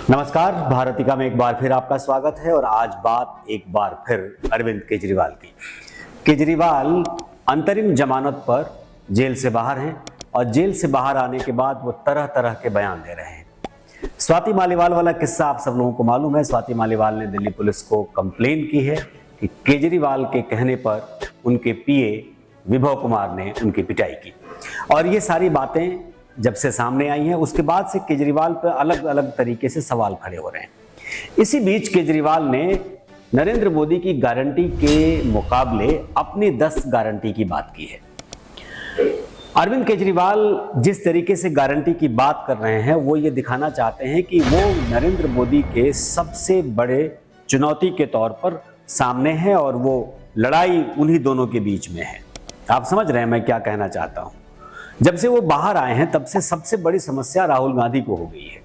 नमस्कार, भारतिका में एक बार फिर आपका स्वागत है। और आज बात एक बार फिर अरविंद केजरीवाल की। केजरीवाल अंतरिम जमानत पर जेल से बाहर हैं और जेल से बाहर आने के बाद वो तरह तरह के बयान दे रहे हैं। स्वाति मालीवाल वाला किस्सा आप सब लोगों को मालूम है। स्वाति मालीवाल ने दिल्ली पुलिस को कंप्लेन की है कि केजरीवाल के कहने पर उनके पीए विभव कुमार ने उनकी पिटाई की। और ये सारी बातें जब से सामने आई हैं उसके बाद से केजरीवाल पर अलग अलग तरीके से सवाल खड़े हो रहे हैं। इसी बीच केजरीवाल ने नरेंद्र मोदी की गारंटी के मुकाबले अपनी 10 गारंटी की बात की है। अरविंद केजरीवाल जिस तरीके से गारंटी की बात कर रहे हैं वो ये दिखाना चाहते हैं कि वो नरेंद्र मोदी के सबसे बड़े चुनौती के तौर पर सामने है और वो लड़ाई उन्हीं दोनों के बीच में है। आप समझ रहे हैं मैं क्या कहना चाहता हूं। जब से वो बाहर आए हैं तब से सबसे बड़ी समस्या राहुल गांधी को हो गई है।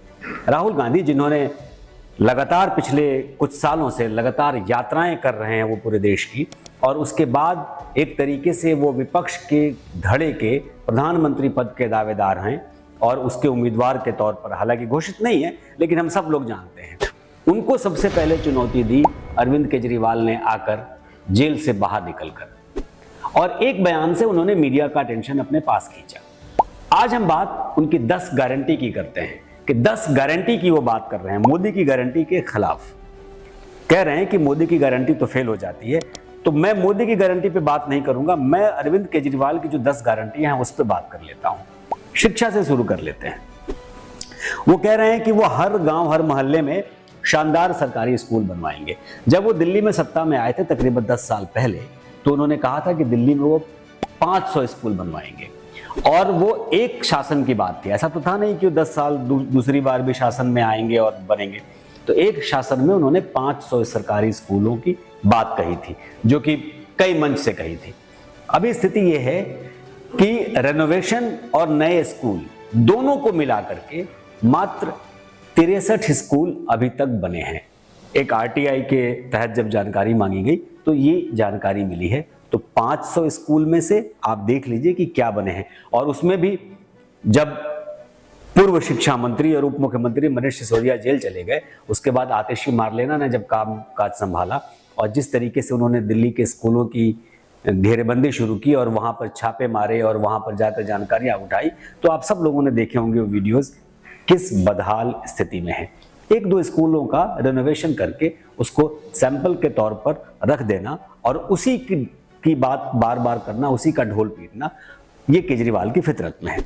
राहुल गांधी जिन्होंने लगातार पिछले कुछ सालों से लगातार यात्राएं कर रहे हैं वो पूरे देश की, और उसके बाद एक तरीके से वो विपक्ष के धड़े के प्रधानमंत्री पद के दावेदार हैं और उसके उम्मीदवार के तौर पर हालांकि घोषित नहीं है, लेकिन हम सब लोग जानते हैं। उनको सबसे पहले चुनौती दी अरविंद केजरीवाल ने आकर जेल से बाहर निकलकर, और एक बयान से उन्होंने मीडिया का अटेंशन अपने पास खींचा। आज हम बात उनकी 10 गारंटी की करते हैं कि 10 गारंटी की वो बात कर रहे हैं मोदी की गारंटी के खिलाफ। कह रहे हैं कि मोदी की गारंटी तो फेल हो जाती है, तो मैं मोदी की गारंटी पे बात नहीं करूंगा, मैं अरविंद केजरीवाल की जो 10 गारंटियां हैं उस पर बात कर लेता हूं। शिक्षा से शुरू कर लेते हैं। वो कह रहे हैं कि वो हर गांव हर मोहल्ले में शानदार सरकारी स्कूल बनवाएंगे। जब वो दिल्ली में सत्ता में आए थे तकरीबन 10 साल पहले, तो उन्होंने कहा था कि दिल्ली में वो 500 स्कूल बनवाएंगे, और वो एक शासन की बात थी। ऐसा तो था नहीं कि 10 साल दूसरी बार भी शासन में आएंगे और बनेंगे। तो एक शासन में उन्होंने 500 सरकारी स्कूलों की बात कही थी, जो कि कई मंच से कही थी। अभी स्थिति ये है कि रेनोवेशन और नए स्कूल दोनों को मिला करके मात्र 63 स्कूल अभी तक बने हैं। एक आरटीआई के तहत जब जानकारी मांगी गई तो ये जानकारी मिली है। तो 500 स्कूल में से आप देख लीजिए कि क्या बने हैं। और उसमें भी जब पूर्व शिक्षा मंत्री और उप मुख्यमंत्री मनीष सिसोदिया जेल चले गए, उसके बाद आतिशी मारलेना ने जब काम काज संभाला और जिस तरीके से उन्होंने दिल्ली के स्कूलों की घेरेबंदी शुरू की और वहां पर छापे मारे और वहां पर जाकर जानकारियां उठाई, तो आप सब लोगों ने देखे होंगे वो वीडियोस किस बदहाल स्थिति में है। 1-2 स्कूलों का रेनोवेशन करके उसको सैंपल के तौर पर रख देना और उसी की बात बार बार करना, उसी का ढोल पीटना, ये केजरीवाल की फितरत में है।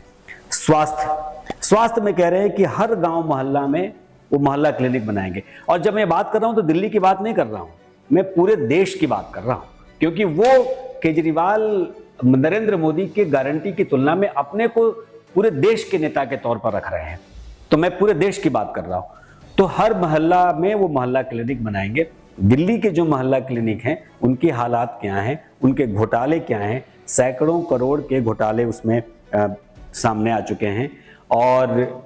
स्वास्थ्य में कह रहे हैं कि हर गांव मोहल्ला में वो मोहल्ला क्लिनिक बनाएंगे। और जब मैं बात कर रहा हूं तो दिल्ली की बात नहीं कर रहा हूं, मैं पूरे देश की बात कर रहा हूं, क्योंकि वो केजरीवाल नरेंद्र मोदी के गारंटी की तुलना में अपने को पूरे देश के नेता के तौर पर रख रहे हैं। तो मैं पूरे देश की बात कर रहा हूं। तो हर मोहल्ला में वो मोहल्ला क्लिनिक बनाएंगे। दिल्ली के जो मोहल्ला क्लिनिक हैं उनके हालात क्या हैं, उनके घोटाले क्या हैं, सैकड़ों करोड़ के घोटाले उसमें सामने आ चुके हैं और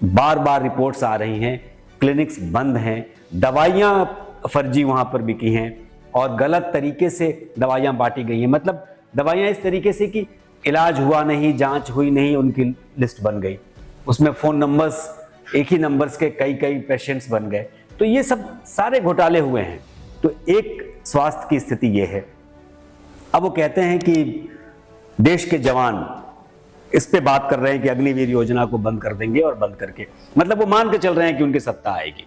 बार बार रिपोर्ट्स आ रही हैं। क्लिनिक्स बंद हैं, दवाइयां फर्जी वहां पर बिकी हैं और गलत तरीके से दवाइयां बांटी गई हैं। मतलब दवाइयां इस तरीके से कि इलाज हुआ नहीं, जांच हुई नहीं, उनकी लिस्ट बन गई। उसमें फोन नंबर्स, एक ही नंबर्स के कई कई पेशेंट्स बन गए। तो ये सब सारे घोटाले हुए हैं। तो एक स्वास्थ्य की स्थिति ये है। अब वो कहते हैं कि देश के जवान इस पे बात कर रहे हैं कि अग्निवीर योजना को बंद कर देंगे, और बंद करके मतलब वो मान के चल रहे हैं कि उनकी सत्ता आएगी।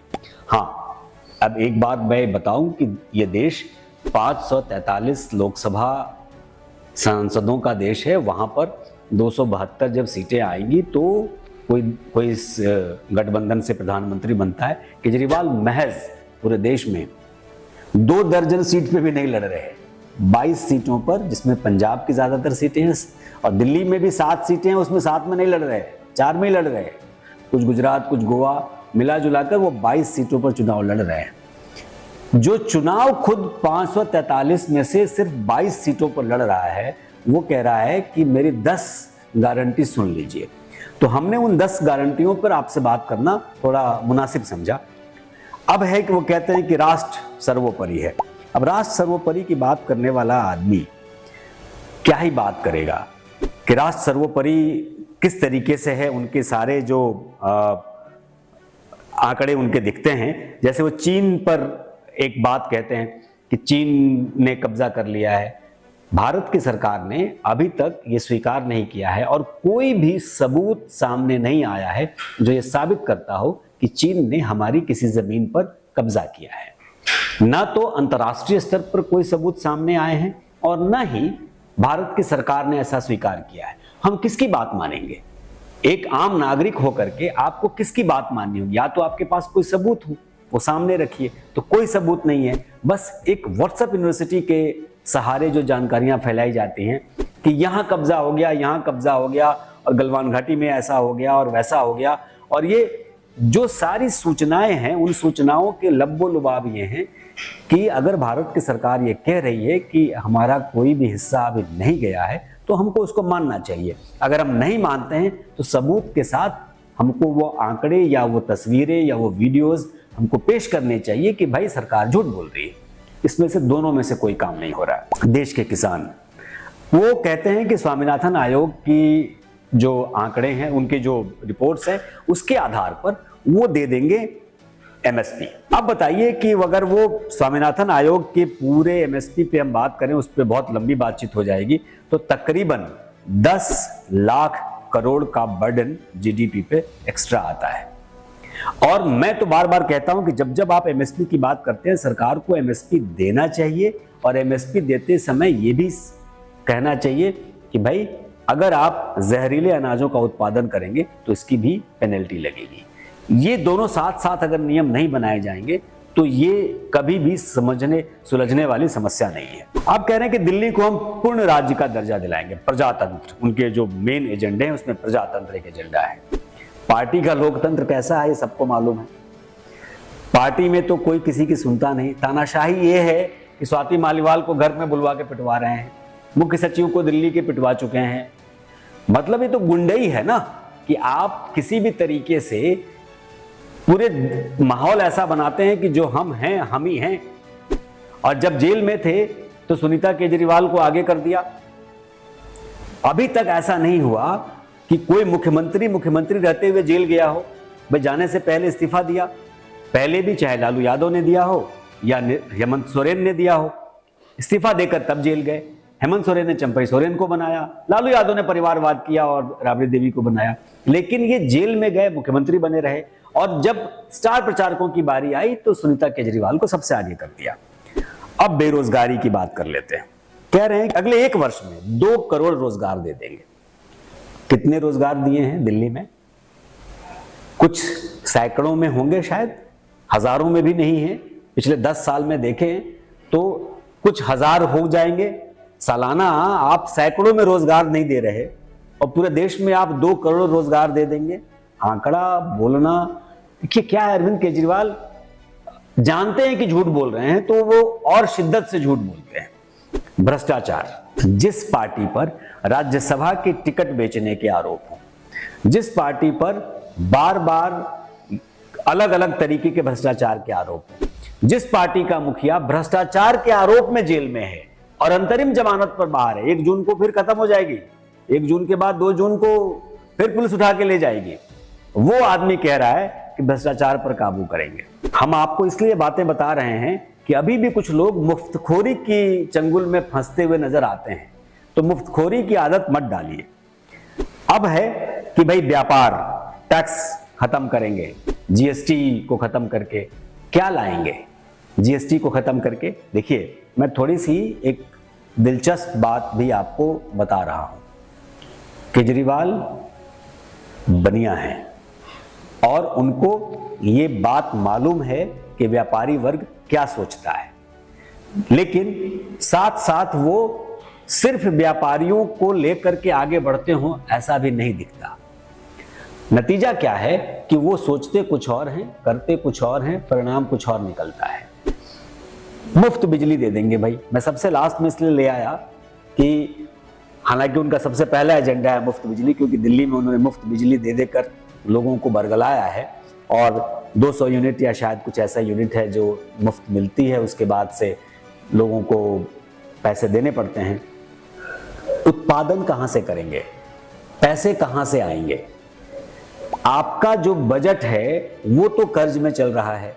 हाँ, अब एक बात मैं बताऊं कि ये देश 543 लोकसभा सांसदों का देश है। वहां पर 272 जब सीटें आएंगी तो कोई इस गठबंधन से प्रधानमंत्री बनता है। केजरीवाल महज पूरे देश में 2 दर्जन सीट पे भी नहीं लड़ रहे हैं। 22 सीटों पर, जिसमें पंजाब की ज्यादातर सीटें हैं और दिल्ली में भी 7 सीटें हैं, उसमें 7 में नहीं लड़ रहे हैं, 4 में ही लड़ रहे हैं। कुछ गुजरात, कुछ गोवा, मिला जुलाकर वो 22 सीटों पर चुनाव लड़ रहे हैं। जो चुनाव खुद 543 में से सिर्फ 22 सीटों पर लड़ रहा है, वो कह रहा है कि मेरी 10 गारंटी सुन लीजिए। तो हमने उन 10 गारंटियों पर आपसे बात करना थोड़ा मुनासिब समझा। अब है कि वो कहते हैं कि राष्ट्र सर्वोपरि है। अब राष्ट्र सर्वोपरि की बात करने वाला आदमी क्या ही बात करेगा कि राष्ट्र सर्वोपरि किस तरीके से है। उनके सारे जो आंकड़े उनके दिखते हैं। जैसे वो चीन पर एक बात कहते हैं कि चीन ने कब्जा कर लिया है। भारत की सरकार ने अभी तक ये स्वीकार नहीं किया है और कोई भी सबूत सामने नहीं आया है जो ये साबित करता हो कि चीन ने हमारी किसी जमीन पर कब्जा किया है। ना तो अंतर्राष्ट्रीय स्तर पर कोई सबूत सामने आए हैं और ना ही भारत की सरकार ने ऐसा स्वीकार किया है। हम किसकी बात मानेंगे? एक आम नागरिक होकर के आपको किसकी बात माननी होगी? या तो आपके पास कोई सबूत हो, वो सामने रखिए। तो कोई सबूत नहीं है, बस एक व्हाट्सएप यूनिवर्सिटी के सहारे जो जानकारियां फैलाई जाती हैं कि यहां कब्जा हो गया, यहां कब्जा हो गया और गलवान घाटी में ऐसा हो गया और वैसा हो गया। और ये जो सारी सूचनाएं हैं, उन सूचनाओं के लब्बो लुबाब ये हैं कि अगर भारत की सरकार ये कह रही है कि हमारा कोई भी हिस्सा अभी नहीं गया है तो हमको उसको मानना चाहिए। अगर हम नहीं मानते हैं तो सबूत के साथ हमको वो आंकड़े या वो तस्वीरें या वो वीडियोस हमको पेश करने चाहिए कि भाई सरकार झूठ बोल रही है। इसमें से दोनों में से कोई काम नहीं हो रहा है। देश के किसान वो कहते हैं कि स्वामीनाथन आयोग की जो आंकड़े हैं, उनके जो रिपोर्ट्स हैं, उसके आधार पर वो दे देंगे एमएसपी। अब बताइए कि अगर वो स्वामीनाथन आयोग के पूरे एमएसपी पे हम बात करें, उस पर बहुत लंबी बातचीत हो जाएगी, तो तकरीबन 10 लाख करोड़ का बर्डन जीडीपी पे एक्स्ट्रा आता है। और मैं तो बार बार कहता हूं कि जब जब आप एमएसपी की बात करते हैं, सरकार को एमएसपी देना चाहिए और एमएसपी देते समय ये भी कहना चाहिए कि भाई अगर आप जहरीले अनाजों का उत्पादन करेंगे तो इसकी भी पेनल्टी लगेगी। ये दोनों साथ साथ अगर नियम नहीं बनाए जाएंगे तो ये कभी भी समझने सुलझने वाली समस्या नहीं है। आप कह रहे हैं कि दिल्ली को हम पूर्ण राज्य का दर्जा दिलाएंगे, प्रजातंत्र, उनके जो मेन एजेंडे हैं उसमें प्रजातंत्र एक एजेंडा है। पार्टी का लोकतंत्र कैसा है ये सबको मालूम है। पार्टी में तो कोई किसी की सुनता नहीं। तानाशाही ये है कि स्वाति मालीवाल को घर में बुलवा के पिटवा रहे हैं, मुख्य सचिव को दिल्ली के पिटवा चुके हैं। मतलब ये तो गुंडई है ना कि आप किसी भी तरीके से पूरे माहौल ऐसा बनाते हैं कि जो हम हैं हम ही हैं। और जब जेल में थे तो सुनीता केजरीवाल को आगे कर दिया। अभी तक ऐसा नहीं हुआ कि कोई मुख्यमंत्री रहते हुए जेल गया हो। भाई जाने से पहले इस्तीफा दिया, पहले भी चाहे लालू यादव ने दिया हो या हेमंत सोरेन ने दिया हो, इस्तीफा देकर तब जेल गए। हेमंत सोरेन ने चंपई सोरेन को बनाया, लालू यादव ने परिवारवाद किया और राबड़ी देवी को बनाया। लेकिन ये जेल में गए, मुख्यमंत्री बने रहे। और जब स्टार प्रचारकों की बारी आई तो सुनीता केजरीवाल को सबसे आगे कर दिया। अब बेरोजगारी की बात कर लेते हैं। कह रहे हैं कि अगले 1 वर्ष में 2 करोड़ रोजगार दे देंगे। कितने रोजगार दिए हैं दिल्ली में? कुछ सैकड़ों में होंगे, शायद हजारों में भी नहीं है। पिछले 10 साल में देखें तो कुछ हजार हो जाएंगे। सालाना आप सैकड़ों में रोजगार नहीं दे रहे और पूरे देश में आप 2 करोड़ रोजगार दे देंगे। आंकड़ा बोलना, देखिए क्या है, अरविंद केजरीवाल जानते हैं कि झूठ बोल रहे हैं तो वो और शिद्दत से झूठ बोलते हैं। भ्रष्टाचार, जिस पार्टी पर राज्यसभा की टिकट बेचने के आरोप हो, जिस पार्टी पर बार बार अलग अलग तरीके के भ्रष्टाचार के आरोप हो, जिस पार्टी का मुखिया भ्रष्टाचार के आरोप में जेल में है और अंतरिम जमानत पर बाहर है, 1 जून को फिर खत्म हो जाएगी, 1 जून के बाद 2 जून को फिर पुलिस उठा के ले जाएगी, वो आदमी कह रहा है कि भ्रष्टाचार पर काबू करेंगे। हम आपको इसलिए बातें बता रहे हैं कि अभी भी कुछ लोग मुफ्तखोरी की चंगुल में फंसते हुए नजर आते हैं, तो मुफ्तखोरी की आदत मत डालिए। अब है कि भाई व्यापार टैक्स खत्म करेंगे, जीएसटी को खत्म करके क्या लाएंगे? जीएसटी को खत्म करके देखिए, मैं थोड़ी सी एक दिलचस्प बात भी आपको बता रहा हूं। केजरीवाल बनिया हैं और उनको ये बात मालूम है कि व्यापारी वर्ग क्या सोचता है, लेकिन साथ साथ वो सिर्फ व्यापारियों को लेकर के आगे बढ़ते हो ऐसा भी नहीं दिखता। नतीजा क्या है कि वो सोचते कुछ और हैं, करते कुछ और हैं, परिणाम कुछ और निकलता है। मुफ्त बिजली दे देंगे भाई। मैं सबसे लास्ट में इसलिए ले आया कि हालांकि उनका सबसे पहला एजेंडा है मुफ्त बिजली, क्योंकि दिल्ली में उन्होंने मुफ्त बिजली दे देकर लोगों को बरगलाया है और 200 यूनिट या शायद कुछ ऐसा यूनिट है जो मुफ्त मिलती है, उसके बाद से लोगों को पैसे देने पड़ते हैं। उत्पादन कहां से करेंगे? पैसे कहां से आएंगे? आपका जो बजट है वो तो कर्ज में चल रहा है।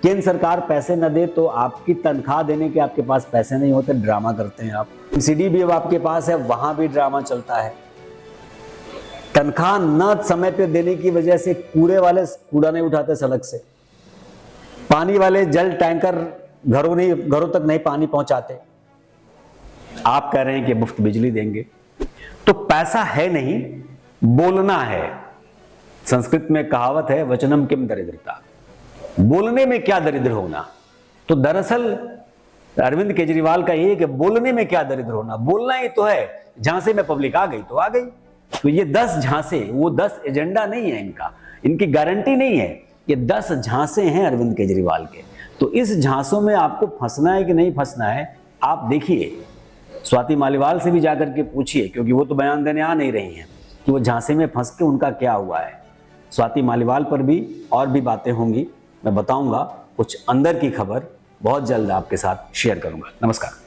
केंद्र सरकार पैसे न दे तो आपकी तनख्वाह देने के आपके पास पैसे नहीं होते, ड्रामा करते हैं आप। सब्सिडी भी अब आपके पास है, वहां भी ड्रामा चलता है। तनख्वाह न समय पे देने की वजह से कूड़े वाले कूड़ा नहीं उठाते सड़क से, पानी वाले जल टैंकर घरों तक नहीं पानी पहुंचाते। आप कह रहे हैं कि मुफ्त बिजली देंगे। तो पैसा है नहीं, बोलना है। संस्कृत में कहावत है, वचनम किम दरिद्रता, बोलने में क्या दरिद्र होना। तो दरअसल अरविंद केजरीवाल का ये कि बोलने में क्या दरिद्र होना, बोलना ही तो है। झांसे में पब्लिक आ गई तो आ गई। तो ये 10 झांसे, वो 10 एजेंडा नहीं है इनका, इनकी गारंटी नहीं है। ये 10 झांसे हैं अरविंद केजरीवाल के। तो इस झांसों में आपको फंसना है कि नहीं फंसना है, आप देखिए। स्वाति मालीवाल से भी जाकर के पूछिए, क्योंकि वो तो बयान देने आ नहीं रही हैं कि वो झांसे में फंस के उनका क्या हुआ है। स्वाति मालीवाल पर भी और भी बातें होंगी, मैं बताऊंगा। कुछ अंदर की खबर बहुत जल्द आपके साथ शेयर करूंगा। नमस्कार।